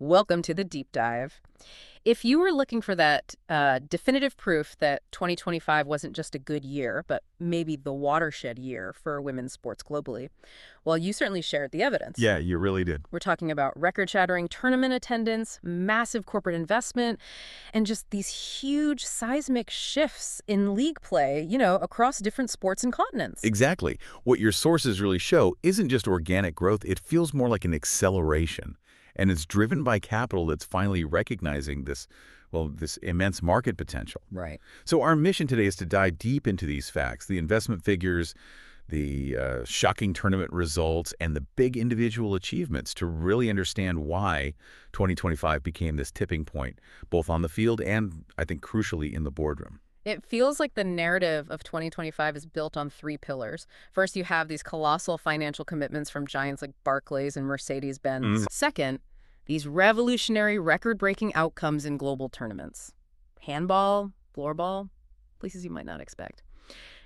Welcome to the deep dive. If you were looking for that definitive proof that 2025 wasn't just a good year, but maybe the watershed year for women's sports globally, well, you certainly shared the evidence. Yeah, you really did. We're talking about record-shattering tournament attendance, massive corporate investment, and just these huge seismic shifts in league play, across different sports and continents. Exactly. What your sources really show isn't just organic growth, it feels more like an acceleration. And it's driven by capital that's finally recognizing this immense market potential. Right. So our mission today is to dive deep into these facts, the investment figures, the shocking tournament results, and the big individual achievements to really understand why 2025 became this tipping point, both on the field and, I think, crucially, in the boardroom. It feels like the narrative of 2025 is built on three pillars. First, you have these colossal financial commitments from giants like Barclays and Mercedes-Benz. Second, these revolutionary, record-breaking outcomes in global tournaments. Handball, floorball, places you might not expect.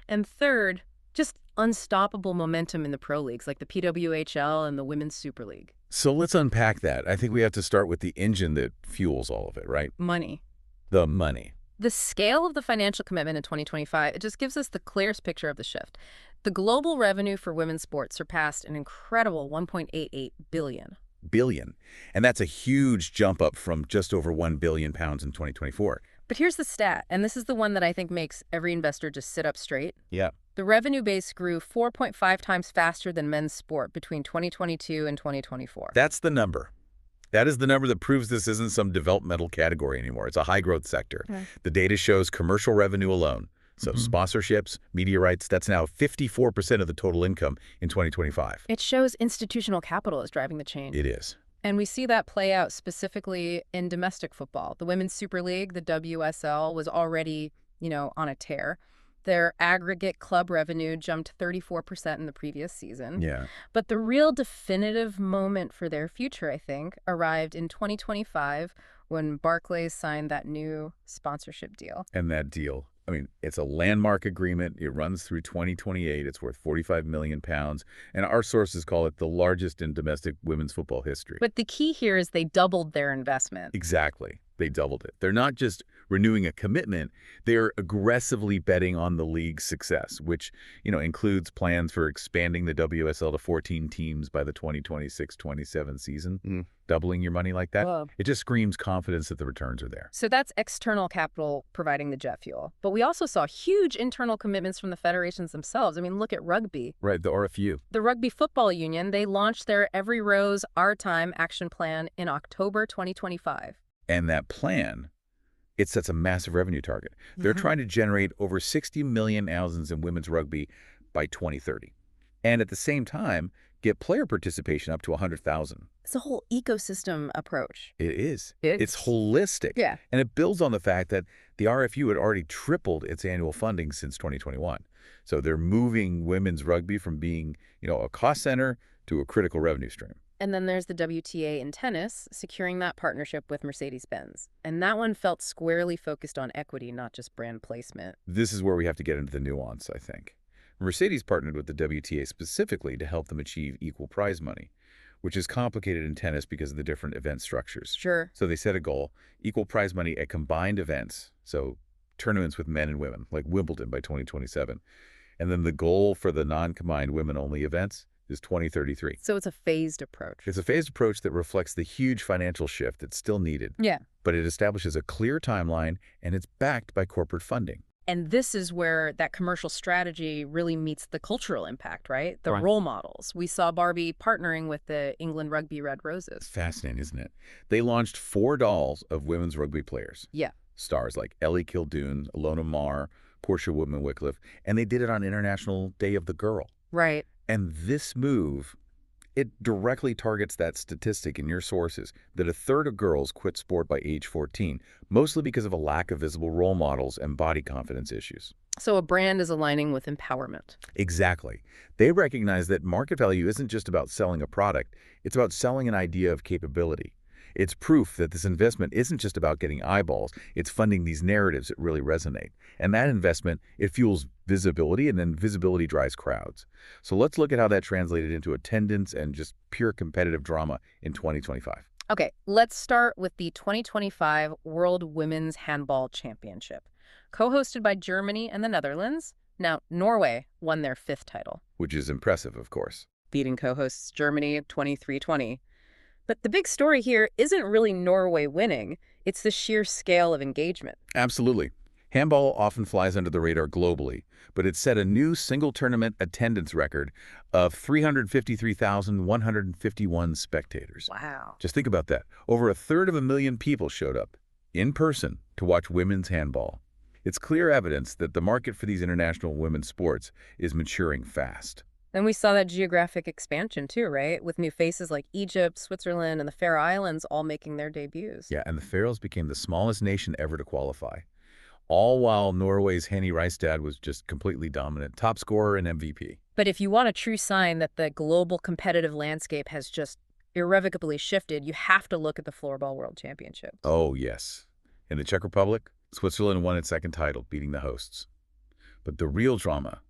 And third, just unstoppable momentum in the pro leagues like the PWHL and the Women's Super League. So let's unpack that. I think we have to start with the engine that fuels all of it, right? Money. The money. The scale of the financial commitment in 2025, it just gives us the clearest picture of the shift. The global revenue for women's sports surpassed an incredible $1.88 billion. Billion. And that's a huge jump up from just over £1 billion in 2024. But here's the stat, and this is the one that I think makes every investor just sit up straight. Yeah. The revenue base grew 4.5 times faster than men's sport between 2022 and 2024. That's the number. That is the number that proves this isn't some developmental category anymore. It's a high-growth sector. Okay. The data shows commercial revenue alone. So sponsorships, media rights, that's now 54% of the total income in 2025. It shows institutional capital is driving the change. It is. And we see that play out specifically in domestic football. The Women's Super League, the WSL, was already, on a tear. Their aggregate club revenue jumped 34% in the previous season. Yeah. But the real definitive moment for their future, I think, arrived in 2025 when Barclays signed that new sponsorship deal. And that deal, it's a landmark agreement. It runs through 2028. It's worth £45 million. And our sources call it the largest in domestic women's football history. But the key here is they doubled their investment. Exactly. They doubled it. They're not just renewing a commitment, they're aggressively betting on the league's success, which, includes plans for expanding the WSL to 14 teams by the 2026-27 season. Doubling your money like that, Whoa. It just screams confidence that the returns are there. So that's external capital providing the jet fuel. But we also saw huge internal commitments from the federations themselves. Look at rugby. Right, the RFU. The Rugby Football Union, they launched their Every Rose, Our Time action plan in October 2025. And that plan, it sets a massive revenue target. They're trying to generate over 60 million thousands in women's rugby by 2030. And at the same time, get player participation up to 100,000. It's a whole ecosystem approach. It is. It's holistic. Yeah. And it builds on the fact that the RFU had already tripled its annual funding since 2021. So they're moving women's rugby from being, a cost center to a critical revenue stream. And then there's the WTA in tennis, securing that partnership with Mercedes-Benz. And that one felt squarely focused on equity, not just brand placement. This is where we have to get into the nuance, I think. Mercedes partnered with the WTA specifically to help them achieve equal prize money, which is complicated in tennis because of the different event structures. Sure. So they set a goal, equal prize money at combined events, so tournaments with men and women, like Wimbledon by 2027. And then the goal for the non-combined women-only events is 2033. So it's a phased approach. It's a phased approach that reflects the huge financial shift that's still needed. Yeah. But it establishes a clear timeline, and it's backed by corporate funding. And this is where that commercial strategy really meets the cultural impact, right? The Right. role models. We saw Barbie partnering with the England Rugby Red Roses. Fascinating, isn't it? They launched 4 dolls of women's rugby players. Yeah. Stars like Ellie Kildoon, Ilona Maher, Portia Woodman-Wycliffe, and they did it on International Day of the Girl. Right. And this move, it directly targets that statistic in your sources that a third of girls quit sport by age 14, mostly because of a lack of visible role models and body confidence issues. So a brand is aligning with empowerment. Exactly. They recognize that market value isn't just about selling a product, it's about selling an idea of capability. It's proof that this investment isn't just about getting eyeballs, it's funding these narratives that really resonate. And that investment, it fuels visibility, and then visibility drives crowds. So let's look at how that translated into attendance and just pure competitive drama in 2025. Okay, let's start with the 2025 World Women's Handball Championship, co-hosted by Germany and the Netherlands. Now, Norway won their fifth title, Which is impressive, of course. beating co-hosts Germany 23-20. But the big story here isn't really Norway winning, it's the sheer scale of engagement. Absolutely. Handball often flies under the radar globally, but it set a new single-tournament attendance record of 353,151 spectators. Wow. Just think about that. Over 1/3 of a million people showed up, in person, to watch women's handball. It's clear evidence that the market for these international women's sports is maturing fast. And we saw that geographic expansion too, right? With new faces like Egypt, Switzerland, and the Faroe Islands all making their debuts. Yeah, and the Faroes became the smallest nation ever to qualify. All while Norway's Henny Reistad was just completely dominant, top scorer and MVP. But if you want a true sign that the global competitive landscape has just irrevocably shifted, you have to look at the Floorball World Championships. Oh, yes. In the Czech Republic, Switzerland won its second title, beating the hosts. But the real drama,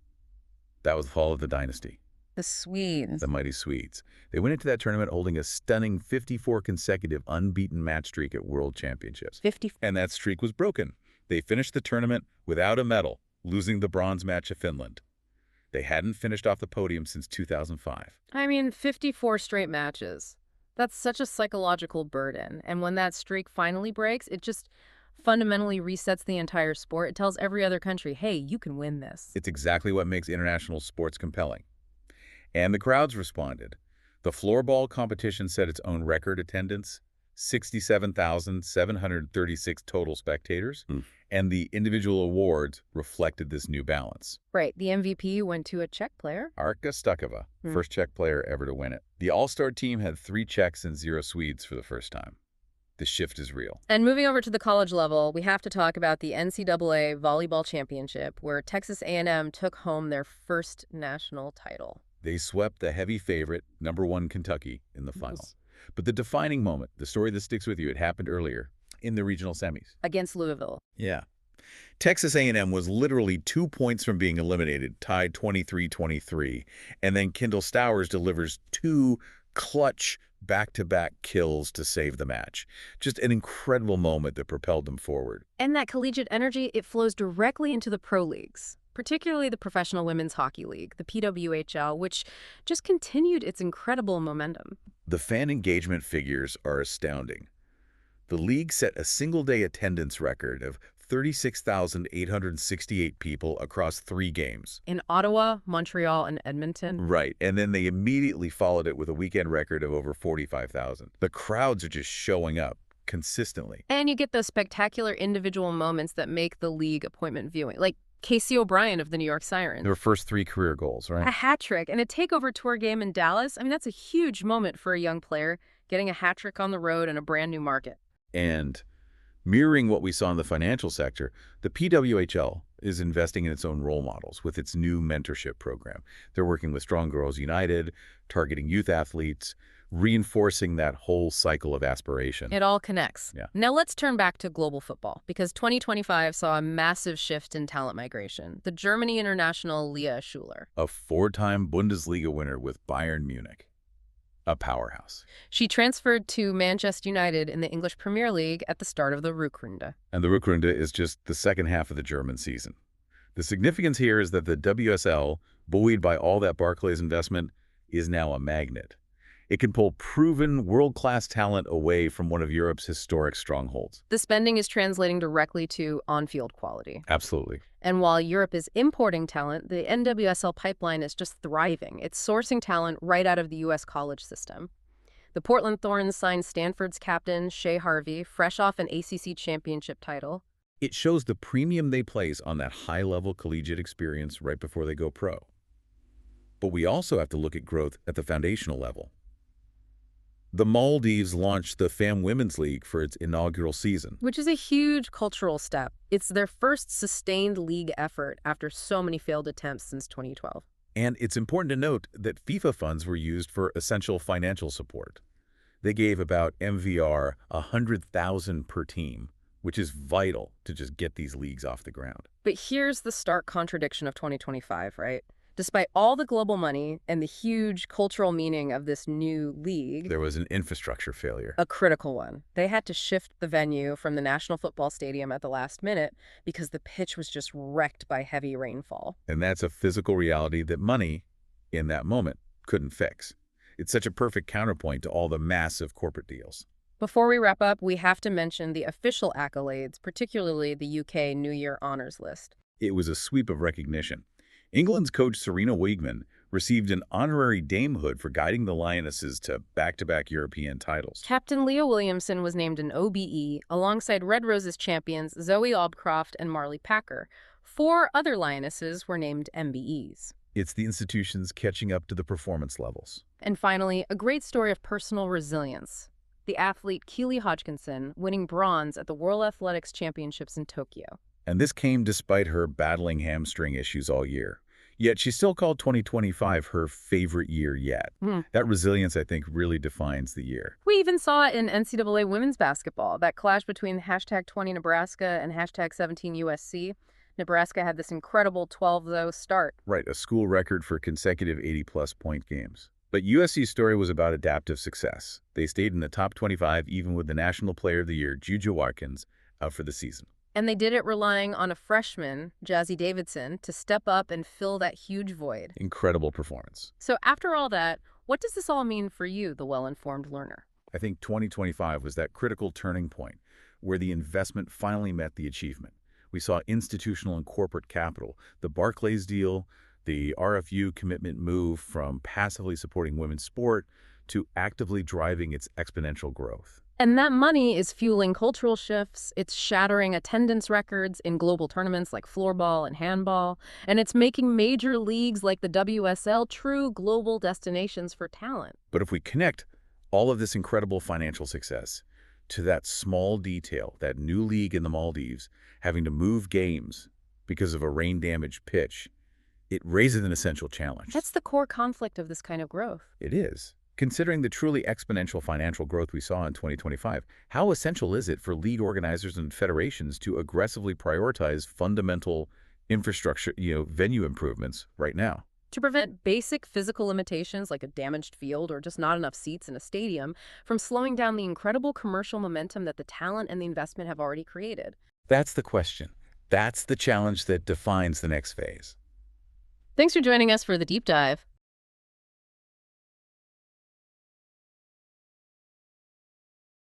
that was the fall of the dynasty, The Swedes. the mighty Swedes. They went into that tournament holding a stunning 54 consecutive unbeaten match streak at World Championships. 50. And that streak was broken. They finished the tournament without a medal, losing the bronze match to Finland. They hadn't finished off the podium since 2005. I mean, 54 straight matches. That's such a psychological burden. And when that streak finally breaks, it just fundamentally resets the entire sport. It tells every other country, hey, you can win this. It's exactly what makes international sports compelling. And the crowds responded. The floorball competition set its own record attendance, 67,736 total spectators, and the individual awards reflected this new balance. Right. The MVP went to a Czech player. Arka Stukova, first Czech player ever to win it. The All-Star team had 3 Czechs and 0 Swedes for the first time. The shift is real. And moving over to the college level, we have to talk about the NCAA Volleyball Championship, where Texas A&M took home their first national title. They swept the heavy favorite, #1 Kentucky, in the final. But the defining moment, the story that sticks with you, it happened earlier, in the regional semis. Against Louisville. Yeah. Texas A&M was literally 2 points from being eliminated, tied 23-23, and then Kendall Stowers delivers 2 clutch back-to-back kills to save the match. Just an incredible moment that propelled them forward. And that collegiate energy, it flows directly into the pro leagues, particularly the Professional Women's Hockey League, the PWHL, which just continued its incredible momentum. The fan engagement figures are astounding. The league set a single-day attendance record of 36,868 people across 3 games. In Ottawa, Montreal, and Edmonton. Right, and then they immediately followed it with a weekend record of over 45,000. The crowds are just showing up consistently. And you get those spectacular individual moments that make the league appointment viewing, like Casey O'Brien of the New York Sirens. Their first 3 career goals, right? A hat trick and a takeover tour game in Dallas. I mean, that's a huge moment for a young player, getting a hat trick on the road in a brand new market. And mirroring what we saw in the financial sector, the PWHL is investing in its own role models with its new mentorship program. They're working with Strong Girls United, targeting youth athletes, reinforcing that whole cycle of aspiration. It all connects. Yeah. Now let's turn back to global football, because 2025 saw a massive shift in talent migration. The Germany international Leah Schuler. A 4-time Bundesliga winner with Bayern Munich. A powerhouse. She transferred to Manchester United in the English Premier League at the start of the Rückrunde. And the Rückrunde is just the second half of the German season. The significance here is that the WSL, buoyed by all that Barclays investment, is now a magnet. It can pull proven world-class talent away from one of Europe's historic strongholds. The spending is translating directly to on-field quality. Absolutely. And while Europe is importing talent, the NWSL pipeline is just thriving. It's sourcing talent right out of the U.S. college system. The Portland Thorns signed Stanford's captain, Shea Harvey, fresh off an ACC championship title. It shows the premium they place on that high-level collegiate experience right before they go pro. But we also have to look at growth at the foundational level. The Maldives launched the FAM Women's League for its inaugural season. Which is a huge cultural step. It's their first sustained league effort after so many failed attempts since 2012. And it's important to note that FIFA funds were used for essential financial support. They gave about MVR 100,000 per team, which is vital to just get these leagues off the ground. But here's the stark contradiction of 2025, right? Despite all the global money and the huge cultural meaning of this new league, There was an infrastructure failure. a critical one. They had to shift the venue from the National Football Stadium at the last minute because the pitch was just wrecked by heavy rainfall. And that's a physical reality that money, in that moment, couldn't fix. It's such a perfect counterpoint to all the massive corporate deals. Before we wrap up, we have to mention the official accolades, particularly the UK New Year Honours List. It was a sweep of recognition. England's coach Serena Wiegman received an honorary damehood for guiding the Lionesses to back-to-back European titles. Captain Leah Williamson was named an OBE alongside Red Roses champions Zoe Obcroft and Marley Packer. 4 other Lionesses were named MBEs. It's the institutions catching up to the performance levels. And finally, a great story of personal resilience. The athlete Keely Hodgkinson winning bronze at the World Athletics Championships in Tokyo. And this came despite her battling hamstring issues all year. Yet she still called 2025 her favorite year yet. That resilience, I think, really defines the year. We even saw it in NCAA women's basketball, that clash between #20 Nebraska and #17 USC. Nebraska had this incredible 12-0 start. Right, a school record for consecutive 80-plus point games. But USC's story was about adaptive success. They stayed in the top 25 even with the National Player of the Year, Juju Watkins, out for the season. And they did it relying on a freshman, Jazzy Davidson, to step up and fill that huge void. Incredible performance. So after all that, what does this all mean for you, the well-informed learner? I think 2025 was that critical turning point where the investment finally met the achievement. We saw institutional and corporate capital, the Barclays deal, the RFU commitment move from passively supporting women's sport to actively driving its exponential growth. And that money is fueling cultural shifts, it's shattering attendance records in global tournaments like floorball and handball, and it's making major leagues like the WSL true global destinations for talent. But if we connect all of this incredible financial success to that small detail, that new league in the Maldives having to move games because of a rain-damaged pitch, it raises an essential challenge. That's the core conflict of this kind of growth. It is. Considering the truly exponential financial growth we saw in 2025, how essential is it for league organizers and federations to aggressively prioritize fundamental infrastructure, venue improvements right now? To prevent basic physical limitations like a damaged field or just not enough seats in a stadium from slowing down the incredible commercial momentum that the talent and the investment have already created. That's the question. That's the challenge that defines the next phase. Thanks for joining us for the deep dive.